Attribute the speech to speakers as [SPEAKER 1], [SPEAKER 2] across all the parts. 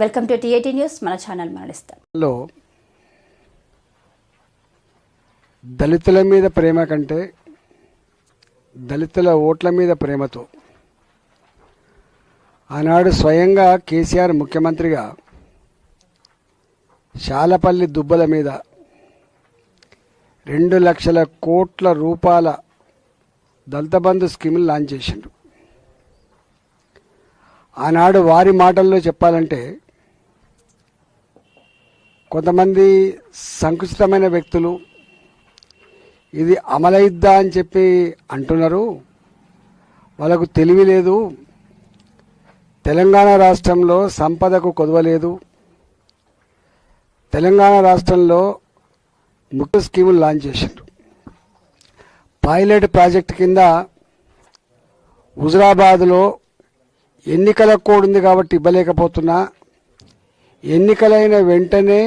[SPEAKER 1] Welcome to TAT news. మన channel మరణిస్తాం.
[SPEAKER 2] దళితుల మీద ప్రేమ కంటే దళితుల ఓట్ల మీద ప్రేమతో ఆనాడు స్వయంగా కేసీఆర్ ముఖ్యమంత్రిగా శాలపల్లి దుబ్బల మీద 2 లక్షల కోట్ల రూపాయల దళిత బంధు స్కీములు లాంచ్ చేసిండు. ఆనాడు వారి మాటల్లో చెప్పాలంటే కొంతమంది సంకుచితమైన వ్యక్తులు ఇది అమలైద్దా అని చెప్పి అంటున్నారు. వాళ్ళకు తెలివి లేదు. తెలంగాణ రాష్ట్రంలో సంపదకు కొదవలేదు. తెలంగాణ రాష్ట్రంలో ముఖ్య స్కీములు లాంచ్ చేసిండ్రు. పైలట్ ప్రాజెక్ట్ కింద హుజురాబాద్లో ఎన్నికల కోడ్ ఉంది కాబట్టి ఇవ్వలేకపోతున్నా, ఎన్నికలైన వెంటనే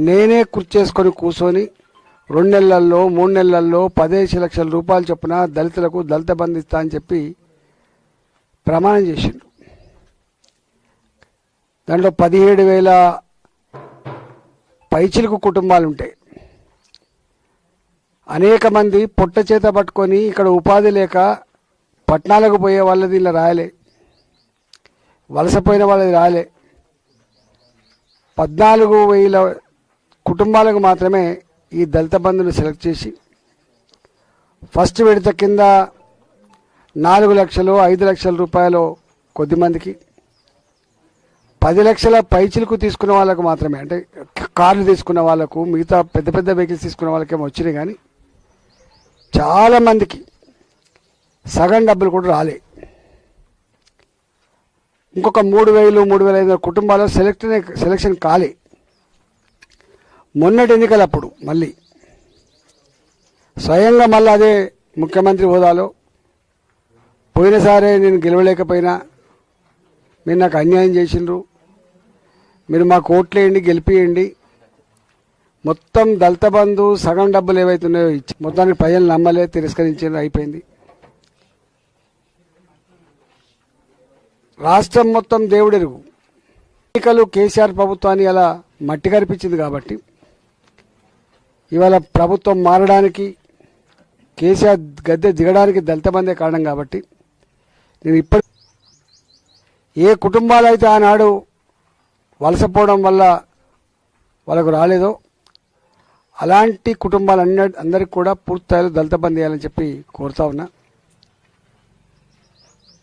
[SPEAKER 2] నేనే కూర్చేసుకొని కూర్చొని 2 నెలల్లో 3 నెలల్లో 15 లక్షల రూపాయలు చొప్పున దళితులకు దళిత బంధు ఇస్తా అని చెప్పి ప్రమాణం చేసిండు. దాంట్లో 17,000 పైచిలకు కుటుంబాలు ఉంటాయి. అనేక మంది పొట్ట చేత పట్టుకొని ఇక్కడ ఉపాధి లేక పట్టణాలకు పోయే వాళ్ళది ఇలా రాయలే, వలసపోయిన వాళ్ళది రాలే. 14,000 కుటుంబాలకు మాత్రమే ఈ దళిత బంధును సెలెక్ట్ చేసి ఫస్ట్ విడత కింద 4 లక్షలు 5 లక్షల రూపాయలు కొద్దిమందికి, 10 లక్షల పైచిలకు తీసుకున్న వాళ్ళకు మాత్రమే, అంటే కార్లు తీసుకున్న వాళ్ళకు, మిగతా పెద్ద పెద్ద వెహికల్స్ తీసుకున్న వాళ్ళకేమో వచ్చినాయి. కానీ చాలామందికి సగం డబ్బులు కూడా రాలే. ఇంకొక 3,000 3,500 కుటుంబాలు సెలెక్షన్ కాలే. మొన్నటి ఎన్నికలప్పుడు మళ్ళీ స్వయంగా మళ్ళీ అదే ముఖ్యమంత్రి హోదాలో పోయినసారే నేను గెలవలేకపోయినా, మీరు నాకు అన్యాయం చేసిండ్రు, మీరు మాకు ఓట్లేయండి గెలిపియండి, మొత్తం దళిత బంధు సగం డబ్బులు ఏవైతున్నాయో ఇచ్చి మొత్తానికి ప్రజలు నమ్మలే, తిరస్కరించారు, అయిపోయింది. రాష్ట్రం మొత్తం దేవుడెరుగు. ఎన్నికలు కేసీఆర్ ప్రభుత్వాన్ని అలా మట్టి కనిపించింది కాబట్టి ఇవాళ ప్రభుత్వం మారడానికి, కేసీఆర్ గద్దె దిగడానికి దళిత బంధే కారణం. కాబట్టి నేను ఇప్పటి ఏ కుటుంబాలు అయితే ఆనాడు వలసపోవడం వల్ల వాళ్ళకు రాలేదో అలాంటి కుటుంబాలన్నిందరికీ కూడా పూర్తిస్థాయిలో దళిత బంధు చేయాలని చెప్పి కోరుతా ఉన్నా.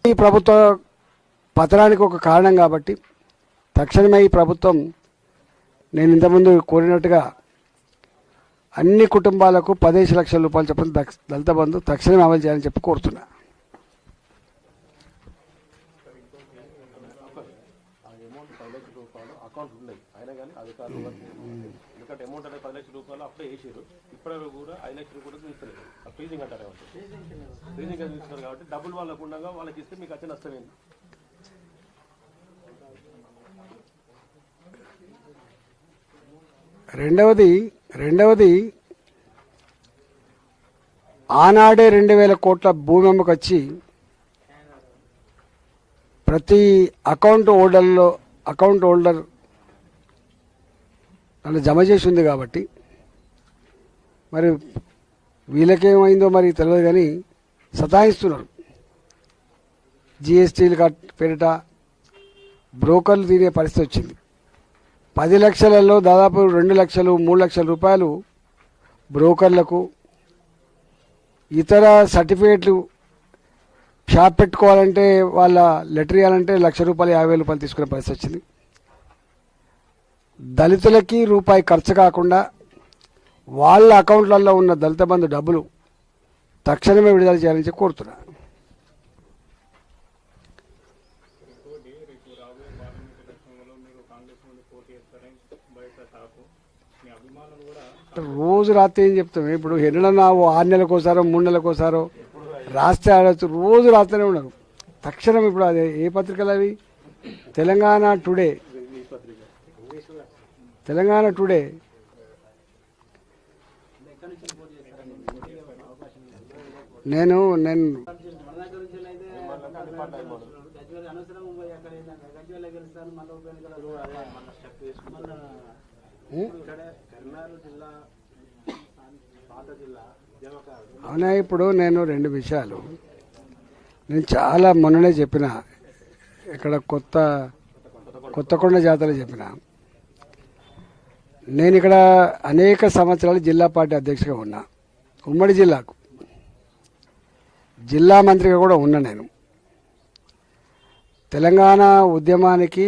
[SPEAKER 2] ఈ ప్రభుత్వ పతనానికి ఒక కారణం కాబట్టి తక్షణమే ఈ ప్రభుత్వం నేను ఇంతకుముందు కోరినట్టుగా అన్ని కుటుంబాలకు 15 లక్షల రూపాయలు చొప్పున దళిత బంధు తక్షణమే అమలు చేయాలని చెప్పి కోరుతున్నా. రెండవది ఆనాడే 2,000 కోట్ల భూమి అమ్మకొచ్చి ప్రతి అకౌంట్ హోల్డర్ అలా జమ చేసి ఉంది. కాబట్టి మరి వీళ్ళకేమైందో మరి తెలియదు కానీ సతాయిస్తున్నారు. జిఎస్టీలు పేరిట బ్రోకర్లు తినే పరిస్థితి వచ్చింది. 10 లక్షలలో దాదాపు 2 లక్షలు 3 లక్షల రూపాయలు బ్రోకర్లకు, ఇతర సర్టిఫికేట్లు షాప్ పెట్టుకోవాలంటే వాళ్ళ లెటర్ ఇవ్వాలంటే ₹1,00,000 ₹50,000 తీసుకునే పరిస్థితి వచ్చింది. దళితులకి రూపాయి ఖర్చు కాకుండా వాళ్ళ అకౌంట్లలో ఉన్న దళిత బంధు డబ్బులు తక్షణమే విడుదల చేయాలని కోరుతున్నా. రోజు రాత్రి ఏం చెప్తాం, ఇప్పుడు ఎన్నడన్నా 6 నెలలకోసారో 3 నెలలకోసారో రాస్తే ఆడచ్చు, రోజు రాస్తూనే ఉన్నారు. తక్షణం ఇప్పుడు అదే ఏ పత్రికలు అవి, తెలంగాణ టుడే నేను అవునా, ఇప్పుడు నేను రెండు విషయాలు నేను చాలా మొన్ననే చెప్పిన, ఇక్కడ కొత్తకొండ జాతర చెప్పిన. నేను ఇక్కడ అనేక సంవత్సరాలు జిల్లా పార్టీ అధ్యక్షుడిగా ఉన్నా. ఉమ్మడి జిల్లాకు జిల్లా మంత్రిగా కూడా ఉన్నా. నేను తెలంగాణ ఉద్యమానికి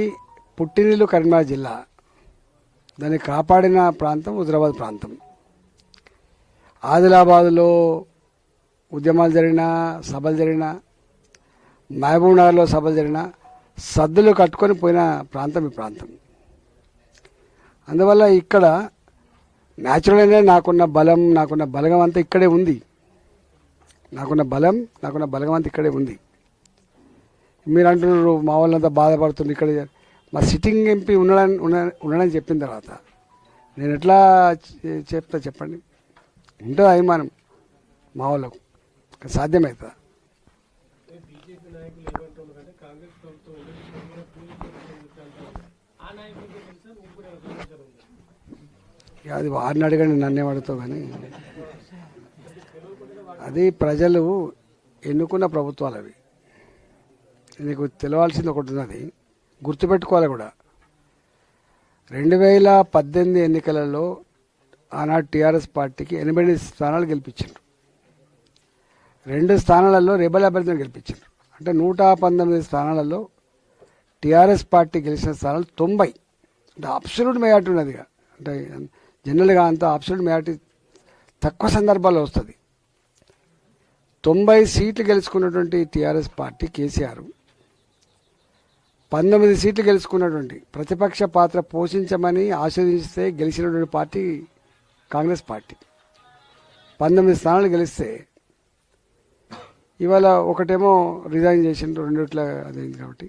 [SPEAKER 2] పుట్టినిల్లు కరీంనగర్ జిల్లా, దాన్ని కాపాడిన ప్రాంతం హుజరాబాద్ ప్రాంతం. ఆదిలాబాద్లో ఉద్యమాలు జరిగినా, సభలు జరిగినా, మహబూబ్ నగర్లో సభలు జరిగినా సద్దులు కట్టుకొని పోయిన ప్రాంతం ఈ ప్రాంతం. అందువల్ల ఇక్కడ న్యాచురల్గానే నాకున్న బలగం అంతా ఇక్కడే ఉంది. నాకున్న బలగం అంతా ఇక్కడే ఉంది. మీరు అంటున్నారు మా వాళ్ళంతా బాధపడుతుంది ఇక్కడ. మా సిట్టింగ్ ఎంపీ ఉండడానికి చెప్పిన తర్వాత నేను ఎట్లా చెప్తా చెప్పండి? ఉంటుంది అభిమానం మా వాళ్ళకు, సాధ్యమవుతుందా? అది వారిని అడగండి, నన్నే అడుగుతావు. కానీ అది ప్రజలు ఎన్నుకున్న ప్రభుత్వాలు అవి. నీకు తెలవాల్సింది ఒకటి ఉన్నది, గుర్తుపెట్టుకోవాలి కూడా. 2018 ఎన్నికలలో ఆనాడు టీఆర్ఎస్ పార్టీకి 88 స్థానాలు గెలిపించారు. 2 స్థానాలలో రెబల్ అభ్యర్థులను గెలిపించారు. అంటే 119 స్థానాలలో టీఆర్ఎస్ పార్టీ గెలిచిన స్థానాలు 90. అంటే అబ్సల్యూట్ మెజార్టీ ఉన్నది. అంటే జనరల్గా అంత అబ్సల్యూట్ మెజార్టీ తక్కువ సందర్భాల్లో వస్తుంది. 90 సీట్లు గెలుచుకున్నటువంటి టీఆర్ఎస్ పార్టీ కేసీఆర్ 19 సీట్లు గెలుచుకున్నటువంటి, ప్రతిపక్ష పాత్ర పోషించమని ఆశీర్వదిస్తే గెలిచినటువంటి పార్టీ కాంగ్రెస్ పార్టీ. 19 స్థానాలు గెలిస్తే ఇవాళ ఒకటేమో రిజైన్ చేసిండ్రు, రెండిట్లా అదైంది. కాబట్టి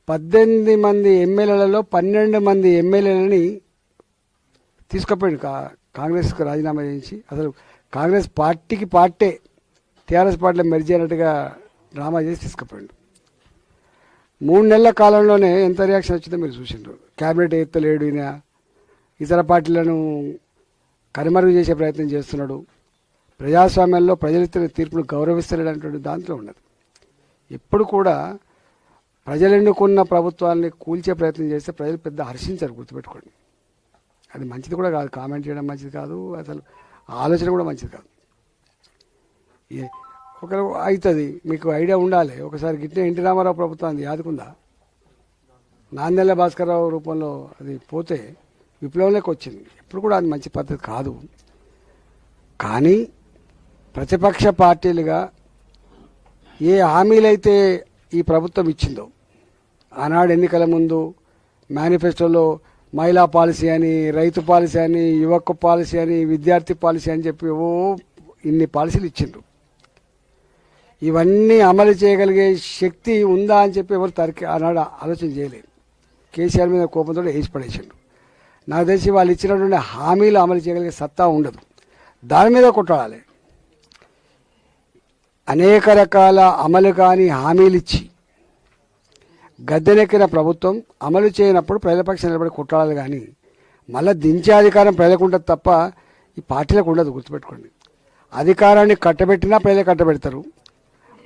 [SPEAKER 2] 18 మంది ఎమ్మెల్యేలలో 12 మంది ఎమ్మెల్యేలని తీసుకుపోయింది కాంగ్రెస్కు రాజీనామా చేయించి. అసలు కాంగ్రెస్ పార్టీకి పార్టీ టీఆర్ఎస్ పార్టీలో మెర్జ్ అయినట్టుగా డ్రామా చేసి తీసుకుపోయిండు. 3 నెలల కాలంలోనే ఎంత రియాక్షన్ వచ్చిందో మీరు చూసిండ్రు. క్యాబినెట్ ఎత్తలేడు, ఈయన ఇతర పార్టీలను కనుమరుగు చేసే ప్రయత్నం చేస్తున్నాడు, ప్రజాస్వామ్యంలో ప్రజలిస్తున్న తీర్పును గౌరవిస్తలేడనేటువంటి దాంట్లో ఉన్నది. ఎప్పుడు కూడా ప్రజలు ఎన్నుకున్న ప్రభుత్వాన్ని కూల్చే ప్రయత్నం చేస్తే ప్రజలు పెద్ద హర్షించారు, గుర్తుపెట్టుకోండి. అది మంచిది కూడా కాదు, కామెంట్ చేయడం మంచిది కాదు, అసలు ఆలోచన కూడా మంచిది కాదు. ఒకరు అవుతుంది, మీకు ఐడియా ఉండాలి. ఒకసారి గిట్టే ఎన్టీ రామారావు ప్రభుత్వం యాదుకుందా, నాందెల్ల భాస్కర్రావు రూపంలో అది పోతే విప్లవంలోకి వచ్చింది. ఎప్పుడు కూడా అది మంచి పద్ధతి కాదు. కానీ ప్రతిపక్ష పార్టీలుగా ఏ హామీలైతే ఈ ప్రభుత్వం ఇచ్చిందో, ఆనాడు ఎన్నికల ముందు మేనిఫెస్టోలో మహిళా పాలసీ అని, రైతు పాలసీ అని, యువక పాలసీ అని, విద్యార్థి పాలసీ అని చెప్పి ఇన్ని పాలసీలు ఇచ్చిండ్రు. ఇవన్నీ అమలు చేయగలిగే శక్తి ఉందా అని చెప్పి ఎవరు ఆనాడు ఆలోచన చేయలేదు. కేసీఆర్ మీద కోపంతో వేసి పడేసిండ్రు. నాకు తెలిసి వాళ్ళు ఇచ్చినటువంటి హామీలు అమలు చేయగలిగే సత్తా ఉండదు. దాని మీద కొట్టాలి. అనేక రకాల అమలు కాని హామీలు ఇచ్చి గద్దెనెక్కిన ప్రభుత్వం అమలు చేయనప్పుడు ప్రజలపక్షం నిలబడి కొట్టాలి. కానీ మళ్ళీ దించే అధికారం ప్రజలకు ఉంటుంది తప్ప ఈ పార్టీలకు ఉండదు, గుర్తుపెట్టుకోండి. అధికారాన్ని కట్టబెట్టినా ప్రజలే కట్టబెడతారు,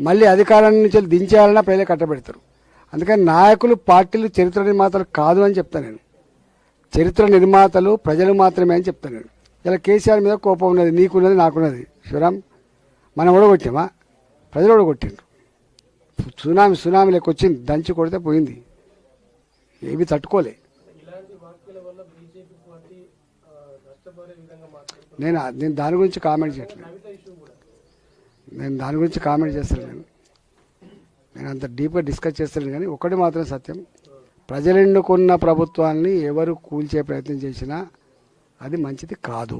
[SPEAKER 2] మళ్ళీ అధికారాన్ని నుంచి దించేయాలన్నా ప్రజలే కట్టబెడతారు. అందుకని నాయకులు, పార్టీలు చరిత్ర నిర్మాతలు కాదు అని చెప్తాను నేను. చరిత్ర నిర్మాతలు ప్రజలు మాత్రమే అని చెప్తాను నేను. ఇలా కేసీఆర్ మీద కోపం ఉన్నది, నీకున్నది, నాకున్నది. శివరాం, మనం ఓడగొట్టామా? ప్రజలు ఓడగొట్టిండ్రు. సునామీ లెక్క వచ్చింది, దంచి కొడితే పోయింది, ఏవి తట్టుకోలే. నేను దాని గురించి కామెంట్ చేయట్లేదు. నేను అంత డీప్గా డిస్కస్ చేస్తాను. కానీ ఒకటి మాత్రం సత్యం, ప్రజలు ఎన్నుకున్న ప్రభుత్వాన్ని ఎవరు కూల్చే ప్రయత్నం చేసినా అది మంచిది కాదు.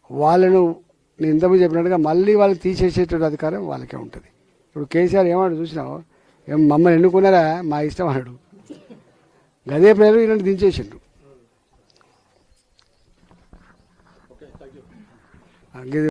[SPEAKER 2] వాళ్ళను నేను ఇంతకుముందు చెప్పినట్టుగా మళ్ళీ వాళ్ళని తీసేసేటువంటి అధికారం వాళ్ళకే ఉంటుంది. ఇప్పుడు కేసీఆర్ ఏమన్నాడు చూసినావు, మమ్మల్ని ఎన్నుకున్నారా, మా ఇష్టం అన్నాడు. గదే ప్రజలు ఇలాంటి దించేసిండు.